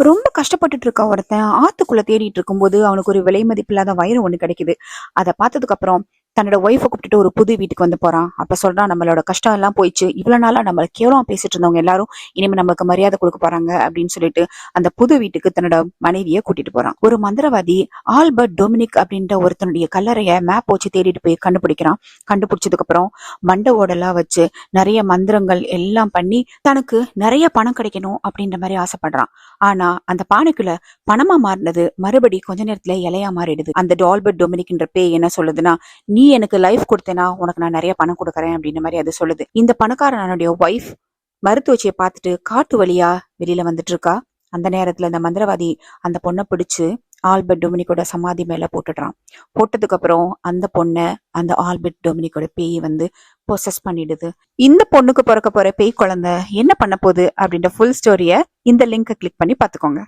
ரொம்ப கஷ்டப்பட்டுட்டு இருக்க ஒருத்தன் ஆத்துக்குள்ள தேடிட்டு இருக்கும்போது அவனுக்கு ஒரு விலை மதிப்பில்லாத வைரம் ஒண்ணு கிடைக்குது. அதை பார்த்ததுக்கு அப்புறம் தன்னோட ஒய்ஃபை கூப்பிட்டுட்டு ஒரு புது வீட்டுக்கு வந்து போறான். அப்ப சொல்றான், நம்மளோட கஷ்டம் எல்லாம் போயிடுச்சு, இவ்வளவு நாளா நம்ம கேவலம் பேசிட்டு இருந்தவங்க எல்லாரும் இனிமே நமக்கு மரியாதை கொடுக்க போறாங்க அப்படின்னு சொல்லிட்டு அந்த புது வீட்டுக்கு தன்னோட மனைவியை கூட்டிட்டு போறான். ஒரு மந்திரவாதி ஆல்பர்ட் டொமினிக் அப்படின்ற ஒருத்தனுடைய கல்லறைய மேப் வச்சு தேடிட்டு போய் கண்டுபிடிக்கிறான். கண்டுபிடிச்சதுக்கு அப்புறம் மண்டை ஓடெல்லாம் வச்சு நிறைய மந்திரங்கள் எல்லாம் பண்ணி தனக்கு நிறைய பணம் கிடைக்கணும் அப்படின்ற மாதிரி ஆசைப்படுறான். ஆனா அந்த பானைக்குள்ள பணமா மாறினது மறுபடி கொஞ்ச நேரத்துல இலையா மாறிடுது. அந்த ஆல்பர்ட் டொமினிக்ன்ற பேய் என்ன சொல்லுதுன்னா, நீ எனக்கு லைஃப் கொடுத்தேனா உனக்கு நான் நிறைய பணம் கொடுக்கறேன் அப்படின்ற மாதிரி அது சொல்லுது. இந்த பணக்காரனுடைய ஒய்ஃப் மருத்துவச்சியை பார்த்துட்டு காட்டு வழியா வெளியில வந்துட்டு இருக்கா. அந்த நேரத்துல இந்த மந்திரவாதி அந்த பொண்ணை பிடிச்சு ஆல்பர்ட் டொமினிக்கோட சமாதி மேல போட்டுடுறான். போட்டதுக்கு அப்புறம் அந்த பொண்ணை அந்த ஆல்பர்ட் டொமினிக்கோட பேய் வந்து பொசஸ் பண்ணிடுது. இந்த பொண்ணுக்கு பிறக்க போற பேய் குழந்தை என்ன பண்ண போகுது அப்படின்ற ஃபுல் ஸ்டோரிய இந்த லிங்கை கிளிக் பண்ணி பாத்துக்கோங்க.